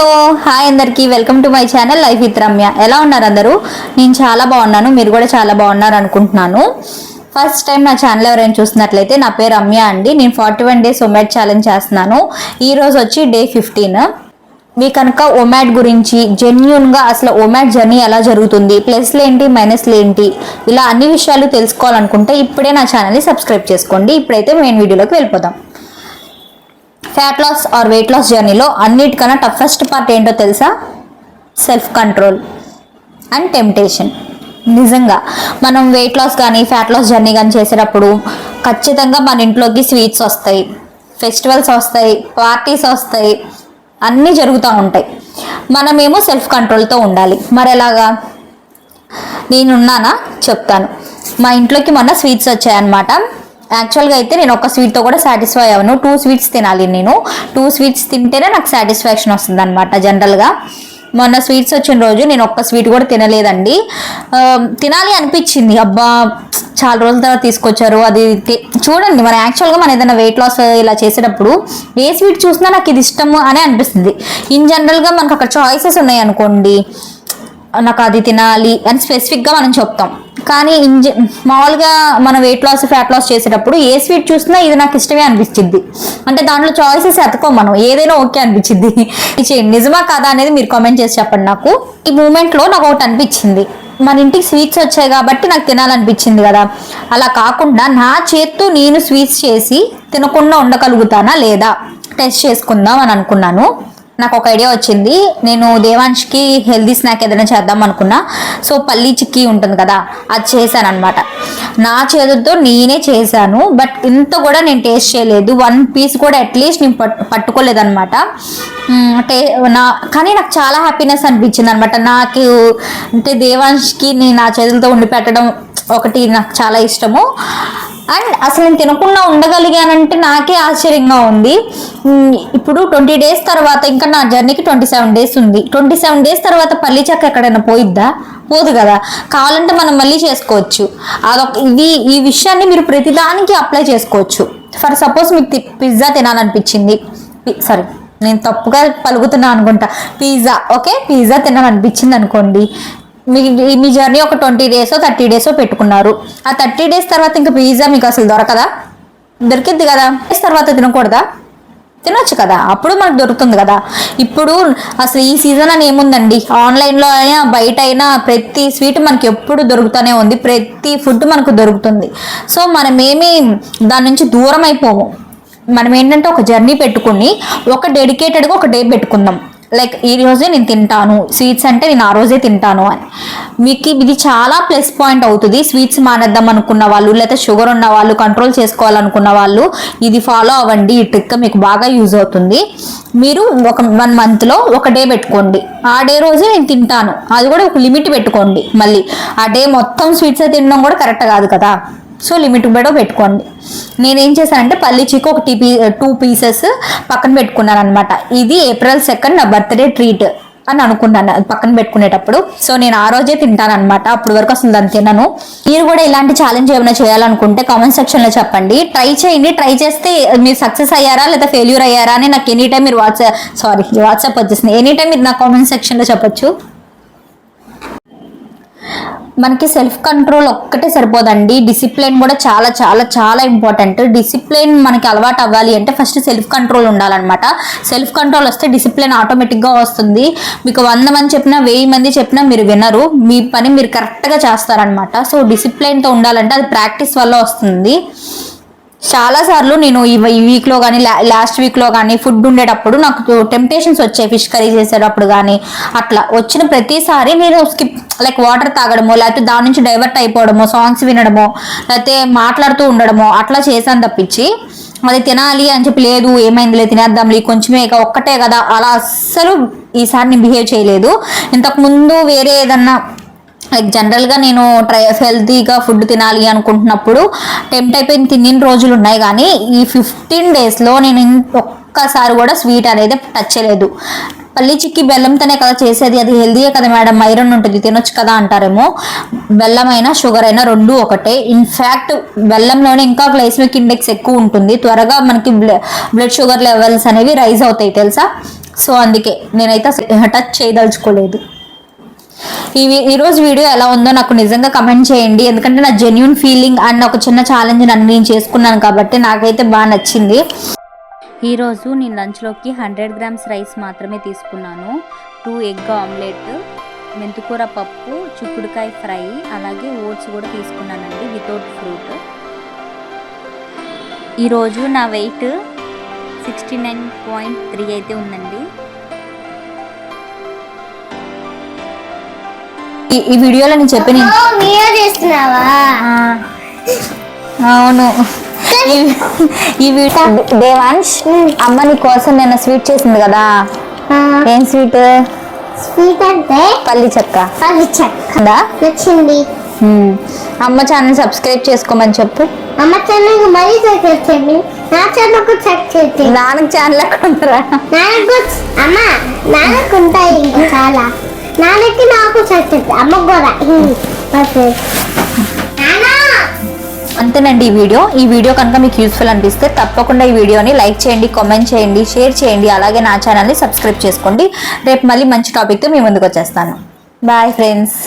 Hello hi అందరికీ welcome to my channel life with Ramya. ఎలా ఉన్నారు అందరూ? నేను చాలా బాగున్నాను, మీరు కూడా చాలా బాగున్నారు అనుకుంటున్నాను. ఫస్ట్ టైం నా ఛానల్ ఎవరైనా చూసినట్లయితే నా పేరు రమ్య అండి. నేను 41 డేస్ ఒమాట్ ఛాలెంజ్ చేస్తున్నాను. ఈ రోజు వచ్చి డే 15. మీ కనుక ఒమాట్ గురించి జెన్యూన్గా అసలు ఒమాట్ జర్నీ ఎలా జరుగుతుంది, ప్లస్లు ఏంటి మైనస్లు ఏంటి, ఇలా అన్ని విషయాలు తెలుసుకోవాలనుకుంటే ఇప్పుడే నా ఛానల్ని సబ్స్క్రైబ్ చేసుకోండి. ఇప్పుడైతే మెయిన్ వీడియోలోకి వెళ్ళిపోదాం. Fat loss or weight loss జర్నీలో అన్నిటికన్నా టఫెస్ట్ పార్ట్ ఏంటో తెలుసా? Self control and temptation. నిజంగా మనం వెయిట్ లాస్ కానీ ఫ్యాట్ లాస్ జర్నీ కానీ చేసేటప్పుడు ఖచ్చితంగా మన ఇంట్లోకి స్వీట్స్ వస్తాయి, ఫెస్టివల్స్ వస్తాయి, పార్టీస్ వస్తాయి, అన్నీ జరుగుతూ ఉంటాయి. మనమేమో సెల్ఫ్ కంట్రోల్తో ఉండాలి. మరి ఎలాగా? నేనున్నానా చెప్తాను. మా ఇంట్లోకి మొన్న స్వీట్స్ వచ్చాయన్నమాట. యాక్చువల్గా అయితే నేను ఒక స్వీట్తో కూడా సాటిస్ఫై అవ్వను. 2 స్వీట్స్ తినాలి. నేను 2 స్వీట్స్ తింటేనే నాకు సాటిస్ఫాక్షన్ వస్తుంది అనమాట. జనరల్గా మొన్న స్వీట్స్ వచ్చిన రోజు నేను ఒక్క స్వీట్ కూడా తినలేదండి. తినాలి అనిపించింది. అబ్బా చాలా రోజుల తర్వాత తీసుకొచ్చారు. అది చూడండి, మన యాక్చువల్గా మనం ఏదైనా వెయిట్ లాస్ ఇలా చేసేటప్పుడు ఏ స్వీట్ చూసినా నాకు ఇది ఇష్టము అని అనిపిస్తుంది. ఇన్ జనరల్గా మనకు అక్కడ చాయిసెస్ ఉన్నాయి అనుకోండి, నాకు అది తినాలి అని స్పెసిఫిక్గా మనం చెప్తాం. కానీ మామూలుగా మనం వెయిట్ లాస్ ఫ్యాట్ లాస్ చేసేటప్పుడు ఏ స్వీట్ చూసినా ఇది నాకు ఇష్టమే అనిపించింది. అంటే దాంట్లో చాయిసెస్ ఎతకోం, మనం ఏదైనా ఓకే అనిపించింది. నిజమా కాదా అనేది మీరు కామెంట్ చేసి చెప్పండి. నాకు ఈ మూమెంట్లో నాకు ఒకటి అనిపించింది, మన ఇంటికి స్వీట్స్ వచ్చాయి కాబట్టి నాకు తినాలనిపించింది కదా. అలా కాకుండా నా చేత్తో నేను స్వీట్స్ చేసి తినకుండా ఉండగలుగుతానా లేదా టెస్ట్ చేసుకుందాం అని అనుకున్నాను. నాకు ఒక ఐడియా వచ్చింది. నేను దేవాంష్కి హెల్దీ స్నాక్ ఏదైనా చేద్దాం అనుకున్నా. సో పల్లీ చిక్కీ ఉంటుంది కదా, అది చేశాను అనమాట. నా చేతులతో నేనే చేశాను. బట్ ఇంత కూడా నేను టేస్ట్ చేయలేదు. 1 పీస్ కూడా అట్లీస్ట్ నేను పట్టుకోలేదన్నమాట. కానీ నాకు చాలా హ్యాపీనెస్ అనిపించింది అనమాట. నాకు అంటే దేవాంష్కి నేను నా చేతులతో వండి పెట్టడం ఒకటి నాకు చాలా ఇష్టము. అండ్ అసలు నేను తినకుండా ఉండగలిగానంటే నాకే ఆశ్చర్యంగా ఉంది. ఇప్పుడు 20 డేస్ తర్వాత, ఇంకా నా జర్నీకి 27 డేస్ ఉంది. 27 డేస్ తర్వాత పల్లి చెక్క ఎక్కడైనా పోయిద్దా? పోదు కదా. కావాలంటే మనం మళ్ళీ చేసుకోవచ్చు. ఈ విషయాన్ని మీరు ప్రతిదానికి అప్లై చేసుకోవచ్చు. ఫర్ సపోజ్ మీకు పిజ్జా తినాలనిపించింది, సారీ నేను తప్పుగా పలుకుతున్నా అనుకుంటా, పిజ్జా ఓకే, పిజ్జా తినాలనిపించింది అనుకోండి. మీ జర్నీ ఒక 20 డేసో 30 డేసో పెట్టుకున్నారు. ఆ 30 డేస్ తర్వాత ఇంకా పిజ్జా మీకు అసలు దొరకదా? దొరికిద్ది కదా. డేస్ తర్వాత తినకూడదా? తినొచ్చు కదా, అప్పుడు మనకు దొరుకుతుంది కదా. ఇప్పుడు అసలు ఈ సీజన్ అని ఏముందండి, ఆన్లైన్లో అయినా బయట అయినా ప్రతి స్వీట్ మనకి ఎప్పుడు దొరుకుతూనే ఉంది, ప్రతి ఫుడ్ మనకు దొరుకుతుంది. సో మనమేమి దాని నుంచి దూరం అయిపోము. మనం ఏంటంటే ఒక జర్నీ పెట్టుకుని ఒక డెడికేటెడ్గా ఒక డే పెట్టుకుందాం. లైక్ ఈ రోజే నేను తింటాను స్వీట్స్ అంటే, నేను ఆ రోజే తింటాను అని. మీకు ఇది చాలా ప్లస్ పాయింట్ అవుతుంది. స్వీట్స్ మానేద్దాం అనుకున్న వాళ్ళు, లేకపోతే షుగర్ ఉన్న వాళ్ళు, కంట్రోల్ చేసుకోవాలనుకున్న వాళ్ళు ఇది ఫాలో అవ్వండి. ఈ ట్రిక్ మీకు బాగా యూజ్ అవుతుంది. మీరు ఒక 1 మంత్లో ఒక డే పెట్టుకోండి. ఆ డే రోజే నేను తింటాను, అది కూడా ఒక లిమిట్ పెట్టుకోండి. మళ్ళీ ఆ డే మొత్తం స్వీట్స్ తినడం కూడా కరెక్ట్ కాదు కదా. సో లిమిట్ కూడా పెట్టుకోండి. నేనేం చేశానంటే పల్లి చిక్కు ఒక 2 పీసెస్ పక్కన పెట్టుకున్నాను అనమాట. ఇది April 2 నా బర్త్డే ట్రీట్ అని అనుకున్నాను పక్కన పెట్టుకునేటప్పుడు. సో నేను ఆ రోజే తింటాను అనమాట. అప్పుడు వరకు అసలు దాన్ని తినను. మీరు కూడా ఇలాంటి ఛాలెంజ్ ఏమైనా చేయాలనుకుంటే కామెంట్ సెక్షన్లో చెప్పండి. ట్రై చేయండి. ట్రై చేస్తే మీరు సక్సెస్ అయ్యారా లేదా ఫెయిల్యూర్ అయ్యారా అని నాకు ఎనీ టైం మీరు వాట్సాప్ వచ్చేసింది. ఎనీ టైం మీరు నా కామెంట్ సెక్షన్లో చెప్పొచ్చు. మనకి సెల్ఫ్ కంట్రోల్ ఒక్కటే సరిపోదండి, డిసిప్లిన్ కూడా చాలా చాలా చాలా ఇంపార్టెంట్. డిసిప్లిన్ మనకి అలవాటు అవ్వాలి అంటే ఫస్ట్ సెల్ఫ్ కంట్రోల్ ఉండాలన్నమాట. సెల్ఫ్ కంట్రోల్ వస్తే డిసిప్లిన్ ఆటోమేటిక్గా వస్తుంది. మీకు 100 మంది చెప్పినా 1000 మంది చెప్పినా మీరు వినరు, మీ పని మీరు కరెక్ట్గా చేస్తారనమాట. సో డిసిప్లిన్తో ఉండాలంటే అది ప్రాక్టీస్ వల్ల వస్తుంది. చాలాసార్లు నేను ఈ వీక్లో కానీ లాస్ట్ వీక్లో కానీ ఫుడ్ ఉండేటప్పుడు నాకు టెంప్టేషన్స్ వచ్చాయి. ఫిష్ కర్రీ చేసేటప్పుడు కానీ అట్లా వచ్చిన ప్రతిసారి నేను స్కిప్, లైక్ వాటర్ తాగడమో, లేకపోతే దాని నుంచి డైవర్ట్ అయిపోవడమో, సాంగ్స్ వినడమో, లేకపోతే మాట్లాడుతూ ఉండడమో అట్లా చేశాను తప్పించి అది తినాలి అని చెప్పి లేదు ఏమైందిలే తినేద్దాంలే కొంచెమే ఒక్కటే కదా అలా అస్సలు ఈసారి నేను బిహేవ్ చేయలేదు. ఇంతకుముందు వేరే ఏదన్నా లైక్ జనరల్గా నేను హెల్తీగా ఫుడ్ తినాలి అనుకుంటున్నప్పుడు టెంప్ట్ అయిపోయి తిన్న రోజులు ఉన్నాయి. కానీ ఈ 15 డేస్లో నేను ఒక్కసారి కూడా స్వీట్ అనేది టచ్ చేయలేదు. పల్లి చిక్కి బెల్లంతోనే కదా చేసేది, అది హెల్దీయే కదా మేడం, ఐరన్ ఉంటుంది తినొచ్చు కదా అంటారేమో. బెల్లం అయినా షుగర్ అయినా 2 ఒకటే. ఇన్ఫ్యాక్ట్ బెల్లంలోనే ఇంకా గ్లైసెమిక్ ఇండెక్స్ ఎక్కువ ఉంటుంది, త్వరగా మనకి బ్లడ్ షుగర్ లెవెల్స్ అనేవి రైజ్ అవుతాయి తెలుసా. సో అందుకే నేనైతే అసలు టచ్ చేయదలుచుకోలేదు. ఈరోజు వీడియో ఎలా ఉందో నాకు నిజంగా కమెంట్ చేయండి. ఎందుకంటే నా జెన్యూన్ ఫీలింగ్ అండ్ ఒక చిన్న ఛాలెంజ్ నన్ను నేను చేసుకున్నాను కాబట్టి నాకైతే బాగా నచ్చింది. ఈరోజు నేను లంచ్లోకి 100 grams రైస్ మాత్రమే తీసుకున్నాను. 2 egg ఆమ్లెట్, మెంతికూర పప్పు, చిక్కుడుకాయ ఫ్రై, అలాగే ఓట్స్ కూడా తీసుకున్నానండి వితౌట్ ఫ్రూట్. ఈరోజు నా వెయిట్ 69.3 అయితే ఉందండి. ఈ వీడియోలో నేను చెప్పిన అవును ఈ వీడియో దేవాంశ్ అమ్మ నీ కోసం నేను స్వీట్ చేసింది కదా. ఏం స్వీట్? స్వీట్ అంటే పల్లి చెక్క వచ్చింది. అమ్మ ఛానల్ సబ్స్క్రైబ్ చేసుకోమని చెప్పు. అమ్మ ఛానల్ మరీ సబ్స్క్రైబ్ చేయండి. నా ఛానల్ కూడా సబ్స్క్రైబ్ చేయండి. నాన్నకు ఛానల్ ఎక్కడ ఉందరా? అమ్మ నాన్నకు ఉంటాయి ఇంకా చాలా. నాన్నకి నాకు సబ్స్క్రైబ్, అమ్మ కూడా. అంతేనండి ఈ వీడియో కనుక మీకు యూస్ఫుల్ అనిపిస్తే తప్పకుండా ఈ వీడియోని లైక్ చేయండి, కామెంట్ చేయండి, షేర్ చేయండి, అలాగే నా ఛానల్ని సబ్స్క్రైబ్ చేసుకోండి. రేపు మళ్ళీ మంచి టాపిక్తో మీ ముందుకు వచ్చేస్తాను. Bye friends.